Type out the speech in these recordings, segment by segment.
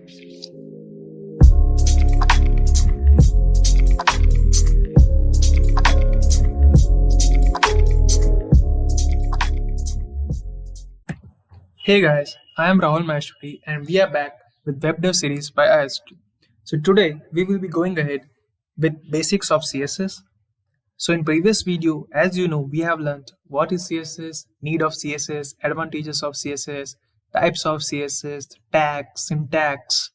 Hey guys, I am Rahul Maheshwari and we are back with WebDev series by IST. So today we will be going ahead with basics of CSS. So in previous video, as you know, we have learned what is CSS, need of CSS, advantages of CSS, types of CSS, tags, syntax,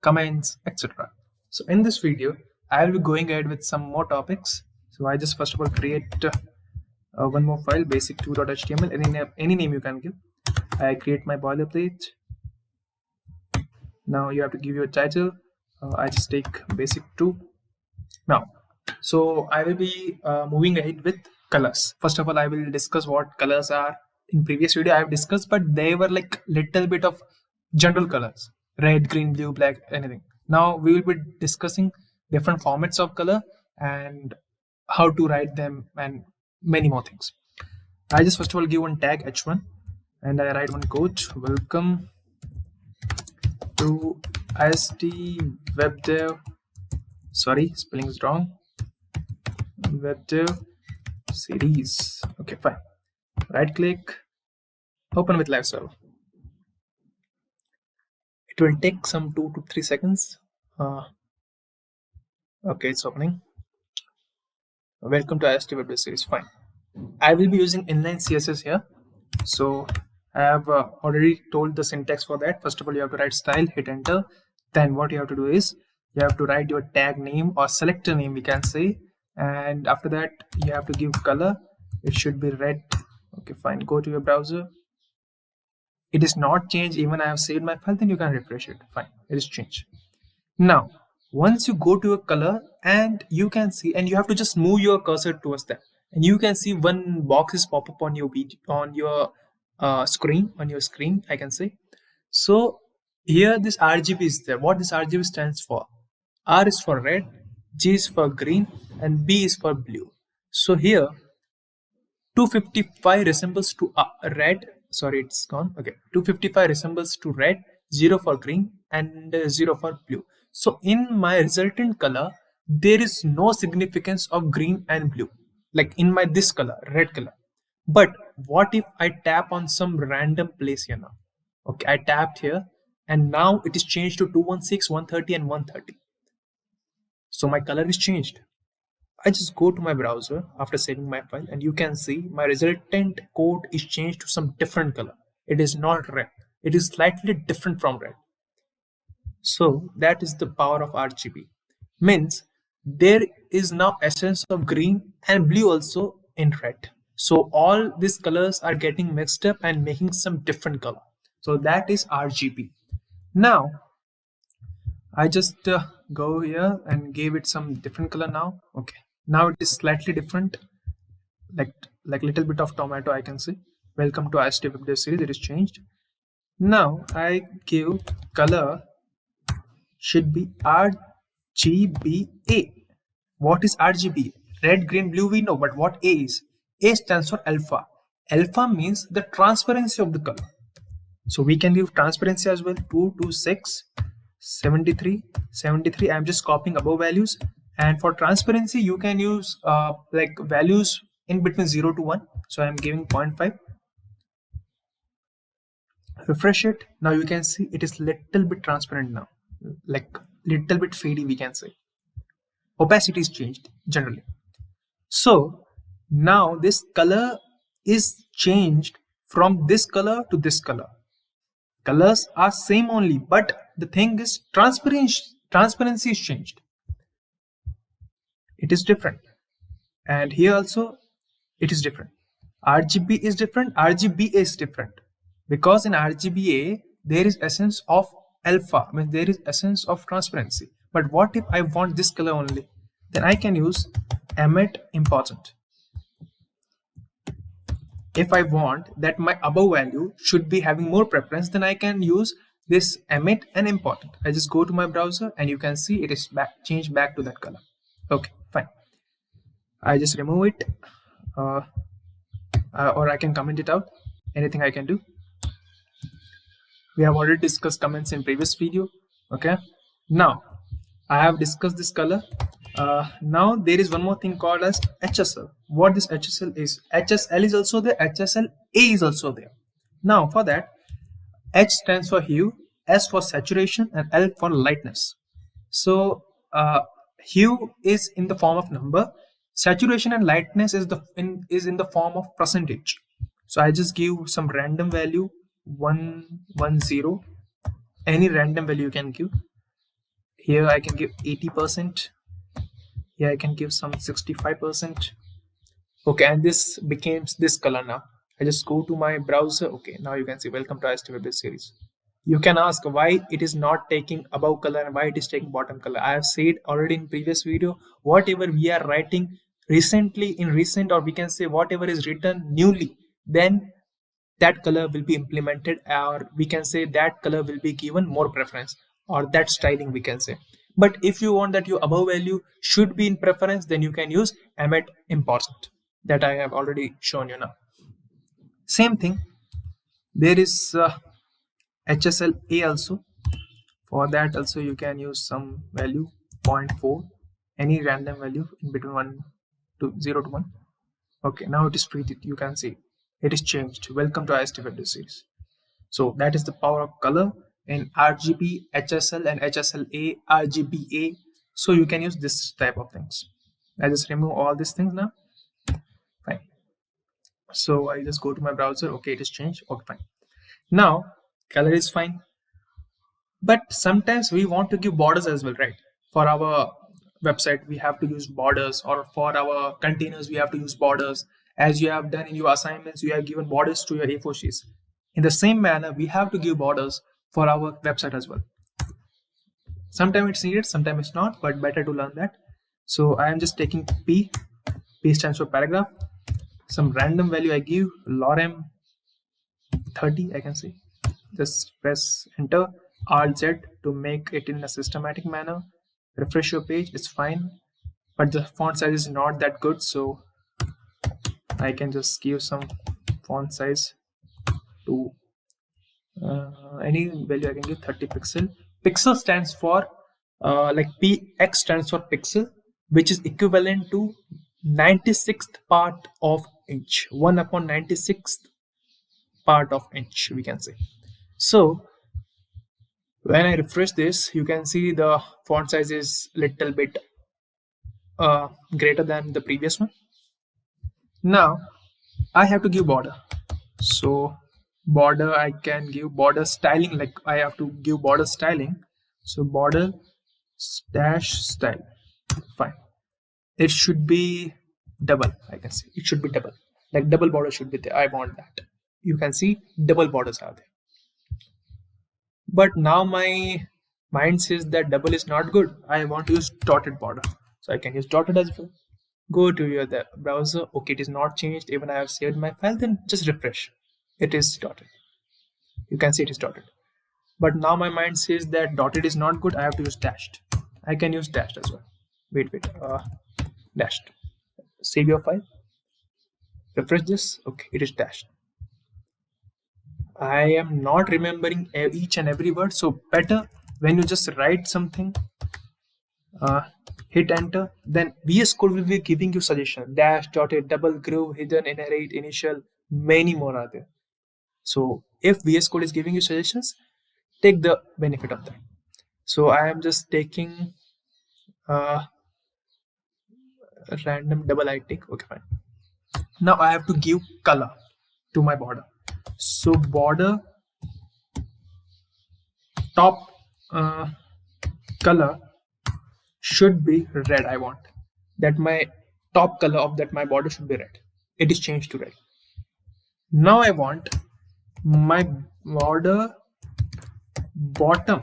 comments, etc. So in this video, I will be going ahead with some more topics. So I just first of all create one more file, basic2.html, any name you can give. I create my boilerplate. Now you have to give your title. I just take basic2. Now, so I will be moving ahead with colors. First of all, I will discuss what colors are. In previous video I have discussed, but they were like little bit of general colors: red, green, blue, black, anything. Now we will be discussing different formats of color and how to write them and many more things. I just first of all give one tag h1 and I write one code: welcome to IST WebDev. Sorry, spelling is wrong. WebDev series. Okay, fine. Right click, open with live server. It will take some 2 to 3 seconds. Okay, it's opening. Welcome to IST WebDev series. Fine. I will be using inline CSS here. So I have already told the syntax for that. First of all, you have to write style, hit enter. Then what you have to do is you have to write your tag name or selector name, we can say. And after that, you have to give color. It should be red. Okay, fine. Go to your browser. It is not changed. Even I have saved my file, then you can refresh it. Fine. It is changed. Now, once you go to a color and you can see, and you have to just move your cursor towards that, and you can see one box is pop up on your video, on your screen, I can say. So here this RGB is there. What this RGB stands for: R is for red, G is for green, and B is for blue. So here 255 resembles to red. Sorry, it's gone. Okay, 255 resembles to red, 0 for green, and 0 for blue. So in my resultant color, there is no significance of green and blue, like in my this color, red color. But what if I tap on some random place here now? Okay, I tapped here and now it is changed to 216, 130 and 130. So my color is changed. I just go to my browser after saving my file and you can see my resultant code is changed to some different color. It is not red. It is slightly different from red. So that is the power of RGB. Means there is now essence of green and blue also in red. So all these colors are getting mixed up and making some different color. So that is RGB. Now I just go here and gave it some different color now. Okay, now it is slightly different, like little bit of tomato, I can say. Welcome to IST WebDev series. It is changed. Now I give color should be RGBA. What is RGB? Red, green, blue we know, but what A is? A stands for alpha. Alpha means the transparency of the color. So we can give transparency as well. 226, 73, 73. I'm just copying above values. And for transparency, you can use like values in between 0 to 1. So I'm giving 0.5. Refresh it. Now you can see it is little bit transparent now, like little bit fadey, we can say. Opacity is changed generally. So now this color is changed from this color to this color. Colors are same only, but the thing is transparency is changed. It is different. And here also it is different. RGB is different, RGBA is different. Because in RGBA there is essence of alpha, I mean there is essence of transparency. But what if I want this color only? Then I can use emit important. If I want that my above value should be having more preference, then I can use this emit and important. I just go to my browser and you can see it is changed back to that color. Okay, fine. I just remove it or I can comment it out. Anything I can do. We have already discussed comments in previous video. Okay, now I have discussed this color. Now there is one more thing called as HSL. What this HSL is? HSL is also there, HSL A is also there. Now for that, H stands for hue, S for saturation, and L for lightness. So hue is in the form of number, saturation and lightness is in the form of percentage. So I just give some random value 110, any random value you can give. Here I can give 80%. Here I can give some 65%. Okay, and this becomes this color now. I just go to my browser. Okay, now you can see welcome to ISTWeb series. You can ask why it is not taking above color and why it is taking bottom color. I have said already in previous video, whatever we are writing recently in recent, or we can say whatever is written newly, then that color will be implemented, or we can say that color will be given more preference, or that styling we can say. But if you want that your above value should be in preference, then you can use emit important, that I have already shown you now. Same thing, there is HSLA also. For that also you can use some value 0.4, any random value in between 1 to 0 to 1. Okay, now it is treated. You can see it is changed. Welcome to ISTWeb series. So that is the power of color in RGB, HSL, and HSLA, RGBA. So you can use this type of things. I just remove all these things now. Fine. So I just go to my browser. Okay, it is changed. Okay, fine. Now color is fine, but sometimes we want to give borders as well, right? For our website we have to use borders, or for our containers we have to use borders. As you have done in your assignments, you have given borders to your A4 sheets. In the same manner, we have to give borders for our website as well. Sometimes it's needed, sometimes it's not, but better to learn that. So I am just taking P stands for paragraph, some random value I give, lorem 30, I can say. Just press enter, Alt Z to make it in a systematic manner. Refresh your page, it's fine, but the font size is not that good, so I can just give some font size to any value. I can give 30 pixel. Pixel stands for like px stands for pixel, which is equivalent to 96th part of inch, 1 upon 96th part of inch, we can say. So when I refresh this, you can see the font size is little bit greater than the previous one. Now I have to give border. So border, I can give border styling, like I have to give border styling. So border dash style, fine. It should be double, I can say. It should be double. Like double border should be there. I want that. You can see double borders are there. But now my mind says that double is not good. I want to use dotted border. So I can use dotted as well. Go to your browser. Okay, it is not changed. Even I have saved my file, then just refresh. It is dotted. You can see it is dotted. But now my mind says that dotted is not good. I have to use dashed. I can use dashed as well. Wait. Dashed. Save your file. Refresh this. Okay, it is dashed. I am not remembering each and every word, so better when you just write something, hit enter, then VS Code will be giving you suggestion. Dash, dotted, double, groove, hidden, inherit, initial, many more are there. So if VS Code is giving you suggestions, take the benefit of that. So I am just taking a random double I take. Okay, fine. Now I have to give color to my border. So border top color should be red. I want that my top color of that my border should be red. It is changed to red. Now I want my border bottom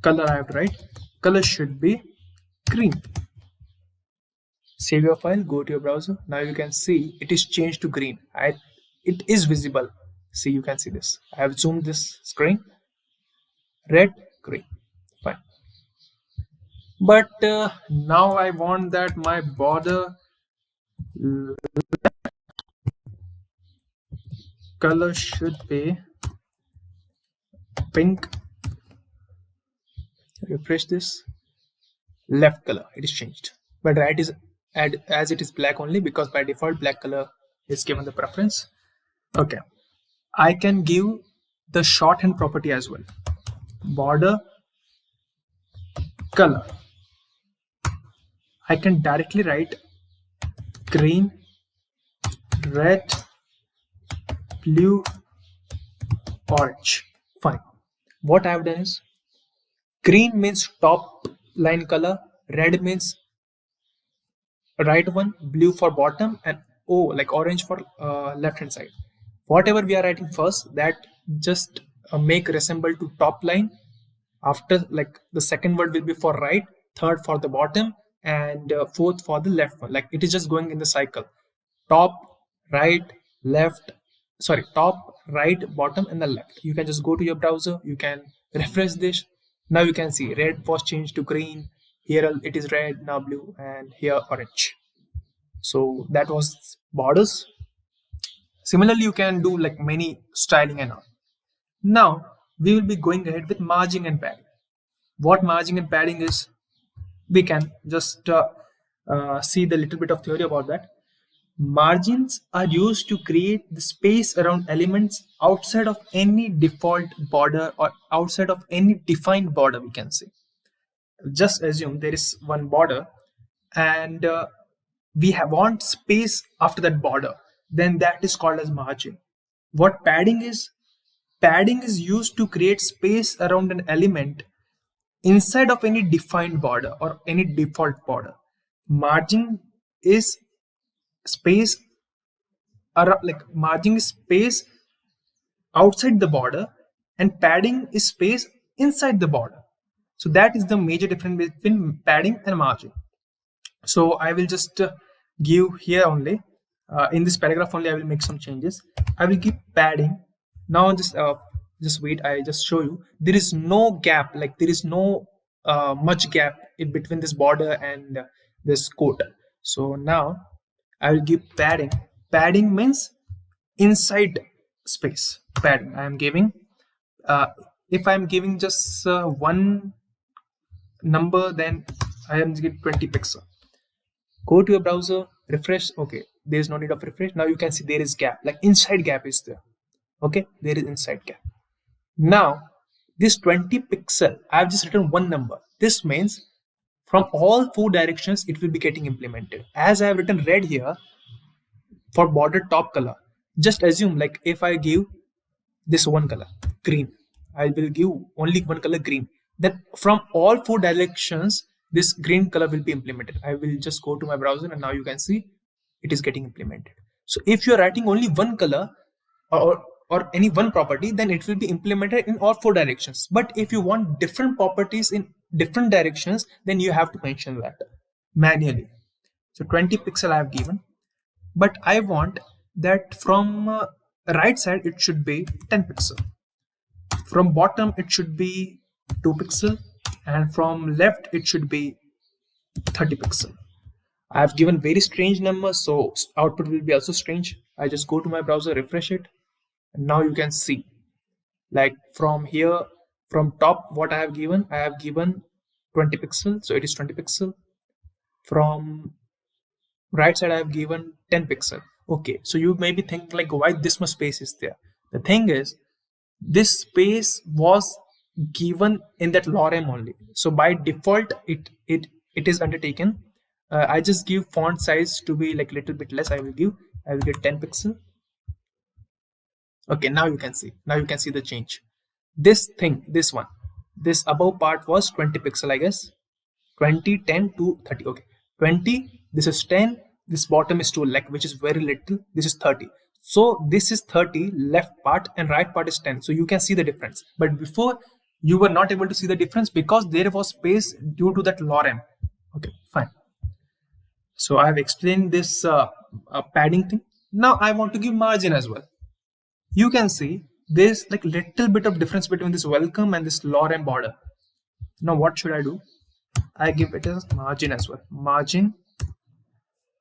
color, I have to write color should be green. Save your file, go to your browser. Now you can see it is changed to green. It is visible. See, you can see this. I have zoomed this screen. Red, green, fine. But now I want that my border color should be pink Refresh this. Left color, it is changed, but right is add as it is black only, because by default black color is given the preference. Okay, I can give the shorthand property as well. Border color, I can directly write green, red, blue, orange. Fine. What I have done is, green means top line color, red means right one, blue for bottom, and like orange for left hand side. Whatever we are writing first, that just make resemble to top line. After, like, the second word will be for right, third for the bottom, and fourth for the left one. Like, it is just going in the cycle: top, right, left, sorry, top, right, bottom, and the left. You can just go to your browser, you can refresh this. Now you can see red was changed to green, here it is red, now blue, and here orange. So that was borders. Similarly, you can do like many styling and all. Now we will be going ahead with margin and padding. What margin and padding is, we can just see the little bit of theory about that. Margins are used to create the space around elements outside of any default border or outside of any defined border, we can say. Just assume there is one border, and want space after that border, then that is called as margin. What padding is, padding is used to create space around an element inside of any defined border or any default border. Margin is space around, like, margin is space outside the border, and padding is space inside the border. So that is the major difference between padding and margin. So I will just give here only, in this paragraph only, I will make some changes. I will give padding. Now just wait, I just show you. There is no gap, like there is no much gap in between this border and this quote. So now I will give padding. Padding means inside space. Padding I am giving. If I am giving just one number, then I am giving 20 pixel. Go to your browser, refresh. Okay, there is no need of refresh. Now you can see there is gap, like inside gap is there. Okay, there is inside gap. Now this 20 pixel, I have just written one number. This means from all four directions it will be getting implemented. As I have written red here for border top color, just assume, like, if I give this one color green, I will give only one color green, then from all four directions this green color will be implemented. I will just go to my browser, and now you can see it is getting implemented. So if you are writing only one color or any one property, then it will be implemented in all four directions. But if you want different properties in different directions, then you have to mention that manually. So 20 pixel I have given, but I want that from right side it should be 10 pixel, from bottom it should be 2 pixel, and from left it should be 30 pixel. I have given very strange numbers, so output will be also strange. I just go to my browser, refresh it, and now you can see, like, from here, from top, what I have given 20 pixel, so it is 20 pixel. From right side I have given 10 pixel. Okay, so you may be thinking, like, why this much space is there? The thing is, this space was given in that lorem only, so by default it is undertaken. I just give font size to be like little bit less. I will give 10 pixel. Okay, now you can see the change. This above part was 20 pixel, I guess. 20, 10 to 30. Okay, 20, this is 10, this bottom is 2, like, which is very little. This is 30. So this is 30 left part, and right part is 10. So you can see the difference. But before, you were not able to see the difference because there was space due to that lorem. Okay, fine. So I have explained this padding thing. Now I want to give margin as well. You can see there's like little bit of difference between this welcome and this lorem border. Now what should I do? I give it as margin as well. Margin,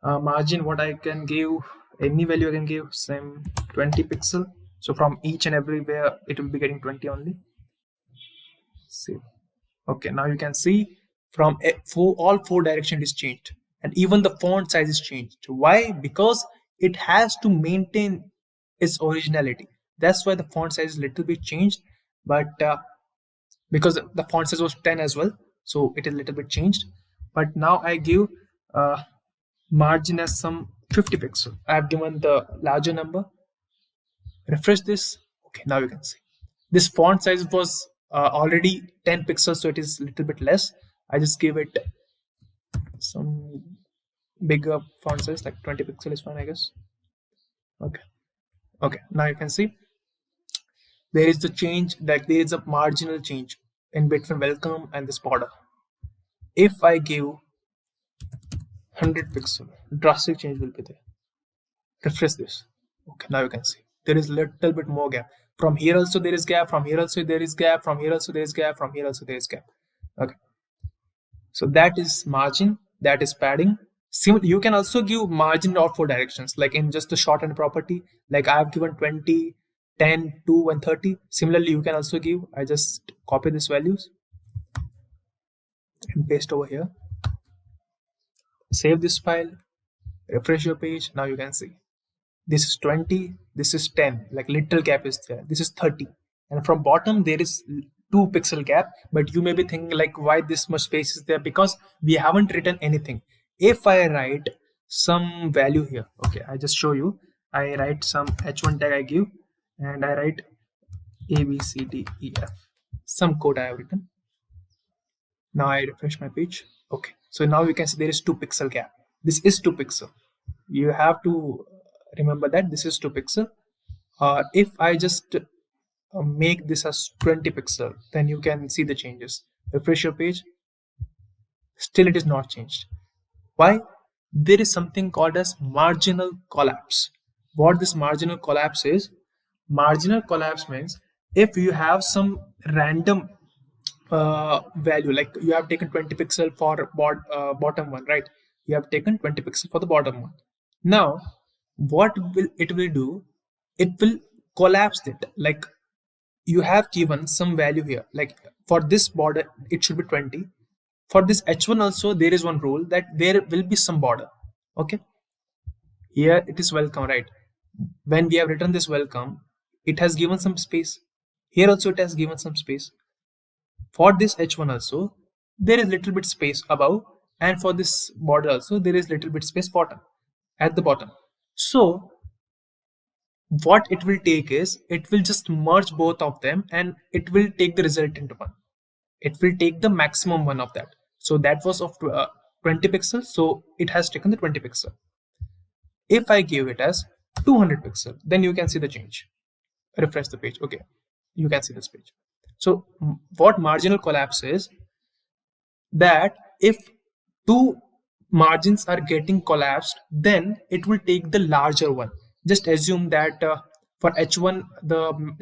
what I can give, any value I can give, same 20 pixel. So from each and everywhere it will be getting 20 only. See, Okay, now you can see from all four directions is changed, and even the font size is changed. Why? Because it has to maintain its originality. That's why the font size is little bit changed, but because the font size was 10 as well, so it is a little bit changed. But now I give uh, margin as some 50 pixel. I have given the larger number. Refresh this. Okay, now you can see this font size was already 10 pixels, so it is a little bit less. I just give it some bigger font size, like 20 pixel is fine, I guess. Okay, okay, now you can see there is the change, like there is a marginal change in between welcome and this border. If I give 100 pixel, drastic change will be there. Refresh this. Okay, now you can see there is little bit more gap. From here also there is gap, from here also there is gap, from here also there is gap, from here also there is gap. Okay, so that is margin, that is padding. You can also give margin of four directions, like in just the shorthand property, like I have given 20, 10, 2, and 30. Similarly, you can also give, I just copy these values and paste over here. Save this file, refresh your page. Now you can see this is 20, this is 10, like little gap is there. This is 30, and from bottom there is 2 pixel gap. But you may be thinking like, why this much space is there? Because we haven't written anything. If I write some value here, okay, I just show you. I write some h1 tag I give, and I write a b c d e f, some code I have written. Now I refresh my page. Okay, so now you can see there is 2 pixel gap. This is 2 pixel. You have to remember that this is 2 pixel. If I just make this as 20 pixel, then you can see the changes. Refresh your page. Still it is not changed. Why? There is something called as marginal collapse. What this marginal collapse is? Marginal collapse means if you have some random value, like you have taken 20 pixel for bottom one, right? You have taken 20 pixel for the bottom one. Now what will it will do? It will collapse it. Like you have given some value here, like for this border it should be 20. For this h1 also there is one rule that there will be some border. Okay, here it is welcome, right? When we have written this welcome, it has given some space. Here also it has given some space. For this h1 also there is little bit space above, and for this border also there is little bit space bottom, at the bottom. So what it will take is, it will just merge both of them and it will take the resultant one. It will take the maximum one of that. So that was of 20 pixels, so it has taken the 20 pixel. If I give it as 200 pixel, then you can see the change. Refresh the page. Okay, you can see this page. So what marginal collapse is, that if two margins are getting collapsed, then it will take the larger one. Just assume that for h1,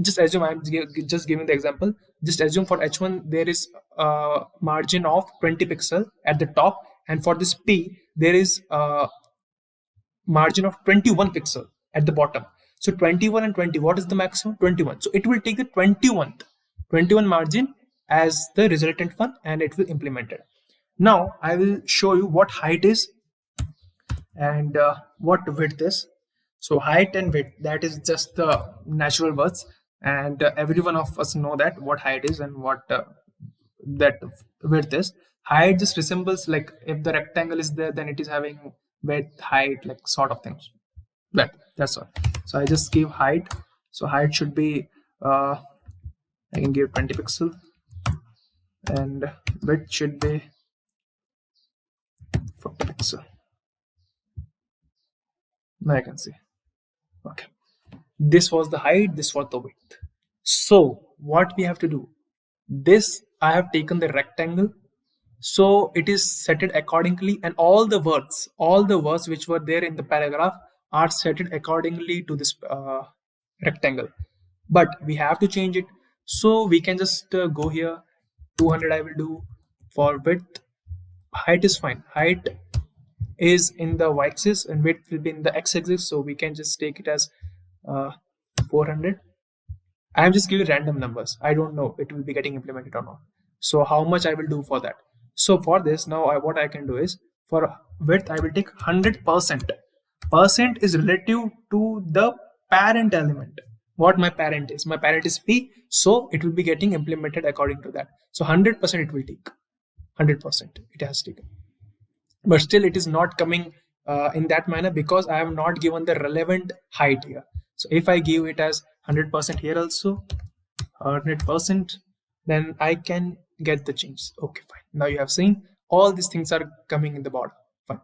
just assume I'm just giving the example. Just assume for h1 there is a margin of 20 pixel at the top, and for this p there is a margin of 21 pixel at the bottom. So 21 and 20, what is the maximum? 21. So it will take the 21 margin as the resultant one, and it will implement it. Now I will show you what height is and what width is. So height and width, that is just the natural words, and every one of us know that what height is and what that width is. Height just resembles, like if the rectangle is there, then it is having width, height, like sort of things. That's all. So I just give height. So height should be I can give 20 pixel, and width should be 40 pixel. Now I can see. Okay, this was the height, this was the width. So what we have to do, this I have taken the rectangle, so it is set it accordingly, and all the words which were there in the paragraph are set it accordingly to this rectangle. But we have to change it, so we can just go here. 200 I will do for width. Height is fine. Height is in the y-axis and width will be in the x-axis, so we can just take it as 400. I am just giving random numbers. I don't know it will be getting implemented or not. So how much I will do for that? So for this, now what I can do is, for width I will take 100%. Percent is relative to the parent element. What my parent is? My parent is P, so it will be getting implemented according to that. So 100% it will take. 100% it has taken. But still it is not coming in that manner because I have not given the relevant height here. So if I give it as 100% here also, 100%, then I can get the change. Okay, fine. Now you have seen all these things are coming in the bottom. Fine.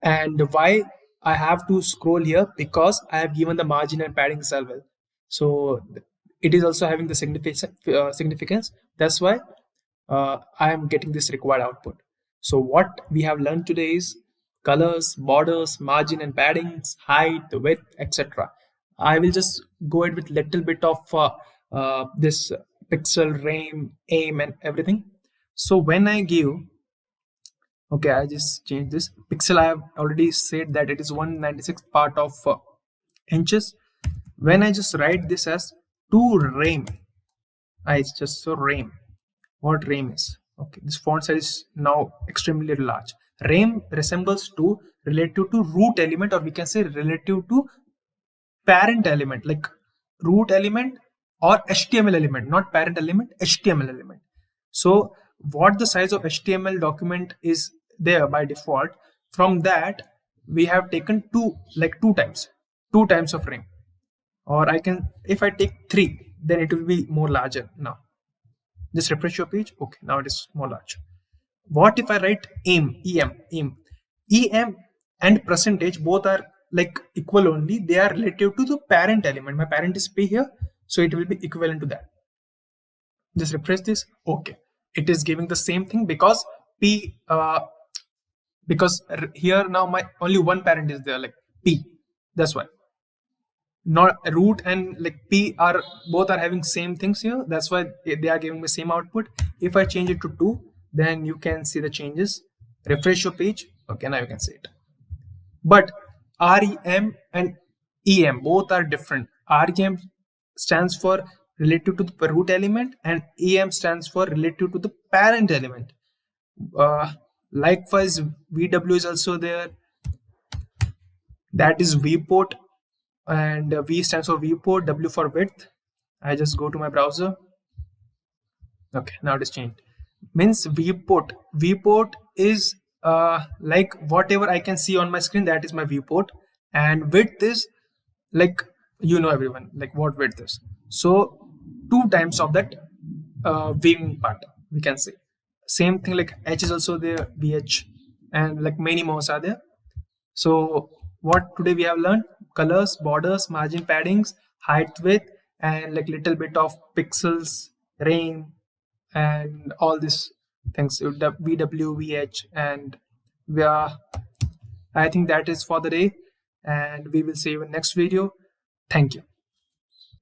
And why I have to scroll here? Because I have given the margin and padding as well. So it is also having the significance. That's why I am getting this required output. So what we have learned today is colors, borders, margin and paddings, height, width, etc. I will just go ahead with little bit of this pixel, rame, aim and everything. So when I give, okay, I just changed this pixel. I have already said that it is 196 part of inches. When I just write this as 2 rame, I just so rame. What rame is? Okay, this font size is now extremely large. Rame resembles to relative to root element, or we can say relative to parent element, like root element or HTML element, not parent element, HTML element. So what the size of HTML document is there by default, from that we have taken two times of rame. Or I can, if I take 3, then it will be more larger. Now just refresh your page. Okay, now it is more large. What if I write em and percentage both are like equal only, they are relative to the parent element. My parent is P here, so it will be equivalent to that. Just refresh this. Okay, it is giving the same thing because P because here now my only one parent is there, like P. That's why. Not root and like P are both are having same things here. That's why they are giving me same output. If I change it to 2, then you can see the changes. Refresh your page. Okay, now you can see it. But REM and EM both are different. REM stands for relative to the root element and EM stands for relative to the parent element. Likewise, VW is also there. That is viewport, and V stands for viewport, W for width. I just go to my browser. Okay, now it is changed. Means viewport. Viewport is like whatever I can see on my screen, that is my viewport. And width is like, you know everyone, like what width is. So 2 times of that viewing part, we can say. Same thing like H is also there, VH, and like many more are there. So what today we have learned: colors, borders, margin, paddings, height, width, and like little bit of pixels, rame, and all these things, VW, VH, and we are, I think that is for the day, and we will see you in next video. Thank you.